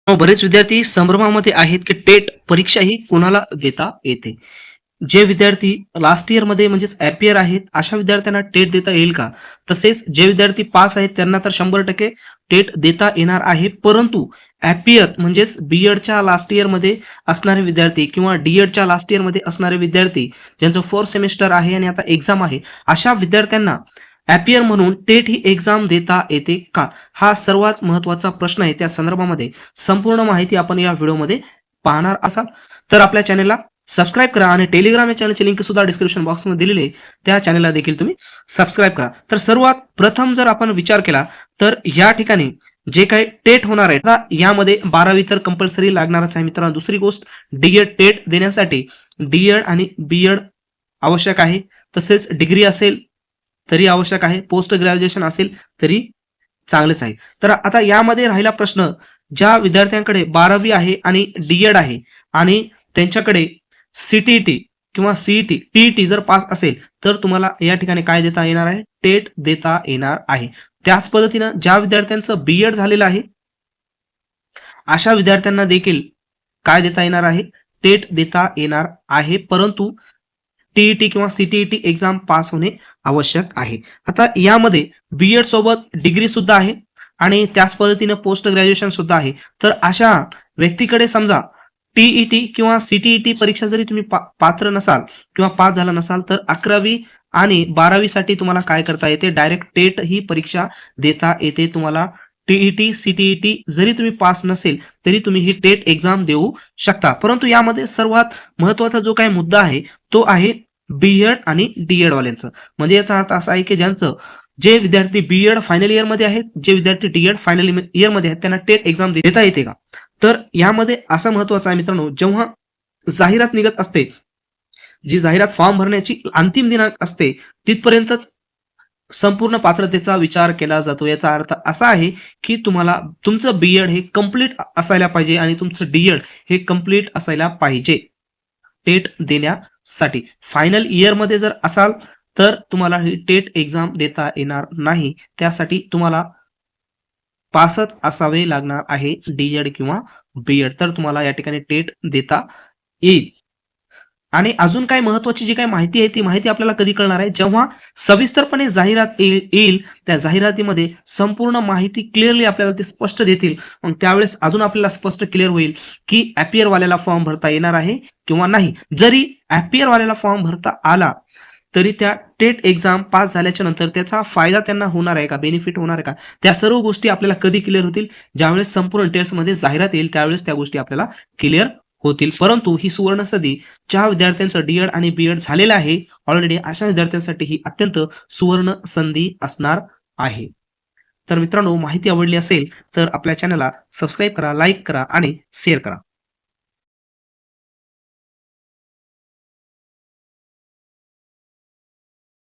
बरेच विद्यार्थी संभ्रमामध्ये आहेत की टेट परीक्षा ही कोणाला देता येते. जे विद्यार्थी लास्ट इयरमध्ये म्हणजेच ॲपियर आहेत, अशा विद्यार्थ्यांना टेट देता येईल का? तसेच जे विद्यार्थी पास आहेत त्यांना तर 100% टेट देता येणार आहे. परंतु ॲपियर म्हणजेच बी-एडच्या लास्ट इयरमध्ये असणारे विद्यार्थी किंवा डी-एडच्या लास्ट इयरमध्ये असणारे विद्यार्थी ज्यांचं 4th सेमेस्टर आहे आणि आता एक्झाम आहे, अशा विद्यार्थ्यांना ॲपियर म्हणून टेट ही एक्झाम देता येते का? हा सर्वात महत्त्वाचा प्रश्न आहे. त्या संदर्भामध्ये संपूर्ण माहिती आपण या व्हिडिओमध्ये पाहणार असाल तर आपल्या चॅनलला सबस्क्राईब करा आणि टेलिग्राम या चॅनलची लिंक सुद्धा डिस्क्रिप्शन बॉक्समध्ये दिलेली आहे. त्या चॅनलला देखील तुम्ही सबस्क्राईब करा. तर सर्वात प्रथम जर आपण विचार केला तर या ठिकाणी जे काही टेट होणार आहे, आता यामध्ये 12वी तर कंपल्सरी लागणारच आहे मित्रांनो. दुसरी गोष्ट, डी-एड टेट देण्यासाठी डी-एड आणि बी-एड आवश्यक आहे. तसेच डिग्री असेल तरी आवश्यक आहे, पोस्ट ग्रॅज्युएशन असेल तरी चांगलेच आहे. तर आता यामध्ये राहिला प्रश्न, ज्या विद्यार्थ्यांकडे 12वी आहे आणि डी-एड आहे आणि त्यांच्याकडे सी-टी-ई-टी किंवा सी-ई-टी, टी-ई-टी जर पास असेल तर तुम्हाला या ठिकाणी काय देता येणार आहे? टेट देता येणार आहे. त्याच पद्धतीनं ज्या विद्यार्थ्यांचं बी-एड झालेलं आहे अशा विद्यार्थ्यांना देखील काय देता येणार आहे? टेट देता येणार आहे. परंतु टी-ई-टी किंवा सी-टी-ई-टी एक्झाम पास होणे आवश्यक आहे. आता यामध्ये बी-एड सोबत डिग्री सुद्धा आहे आणि त्याच पद्धतीने पोस्ट ग्रॅज्युएशन सुद्धा आहे. तर अशा व्यक्तीकडे समजा टी-ई-टी किंवा सी-टी-ई-टी परीक्षा जरी तुम्ही पात्र नसाल किंवा पास झाला नसाल तर 11वी आणि 12वी साठी तुम्हाला काय करता येते? डायरेक्ट टेट ही परीक्षा देता येते तुम्हाला. टी-ई-टी, सी-टी-ई-टी जरी तुम्ही पास नसेल तरी तुम्ही ही टेट एक्झाम देऊ शकता. परंतु यामध्ये सर्वात महत्त्वाचा जो काही मुद्दा आहे तो आहे बी-एड आणि डी-एड वाल्यांचं. म्हणजे याचा अर्थ असा आहे की जे विद्यार्थी बी-एड फायनल इयरमध्ये आहेत, जे विद्यार्थी डी-एड फायनल इयरमध्ये आहेत त्यांना टेट एक्झाम देता येते का? तर यामध्ये असं महत्त्वाचं आहे मित्रांनो, जेव्हा जाहिरात निघत असते, जी जाहिरात फॉर्म भरण्याची अंतिम दिनांक असते, तिथपर्यंतच संपूर्ण पात्रतेचा विचार केला जातो. याचा अर्थ असा आहे की तुम्हाला तुमचं बी-एड हे कंप्लीट असायला पाहिजे आणि तुमचं डी-एड हे कंप्लीट असायला पाहिजे टेट देण्यासाठी. फायनल इयरमध्ये जर असाल तर तुम्हाला ही टेट एक्झाम देता येणार नाही. त्यासाठी तुम्हाला पासच असावे लागणार आहे डी-एड किंवा बी-एड, तर तुम्हाला या ठिकाणी टेट देता येईल. आणि अजून काही महत्त्वाची जी काही माहिती आहे ती माहिती आपल्याला कधी कळणार आहे? जेव्हा सविस्तरपणे जाहिरात येईल, त्या जाहिरातीमध्ये संपूर्ण माहिती क्लिअरली आपल्याला ते स्पष्ट देतील. मग त्यावेळेस अजून आपल्याला स्पष्ट क्लिअर होईल की ॲपियर वाल्याला फॉर्म भरता येणार आहे किंवा नाही. जरी ॲपियर वाल्याला फॉर्म भरता आला तरी त्या टेट एक्झाम पास झाल्याच्या नंतर त्याचा फायदा त्यांना होणार आहे का? बेनिफिट होणार आहे का? त्या सर्व गोष्टी आपल्याला कधी क्लिअर होतील? ज्यावेळेस संपूर्ण टेट्समध्ये जाहिरात येईल त्यावेळेस त्या गोष्टी आपल्याला क्लिअर होतील. परंतु ही सुवर्णसंधी ज्या विद्यार्थ्यांचं डी-एड आणि बी-एड झालेलं आहे ऑलरेडी, अशा विद्यार्थ्यांसाठी ही अत्यंत सुवर्ण संधी असणार आहे. तर मित्रांनो, माहिती आवडली असेल तर आपल्या चॅनलला सबस्क्राईब करा, लाईक करा आणि शेअर करा.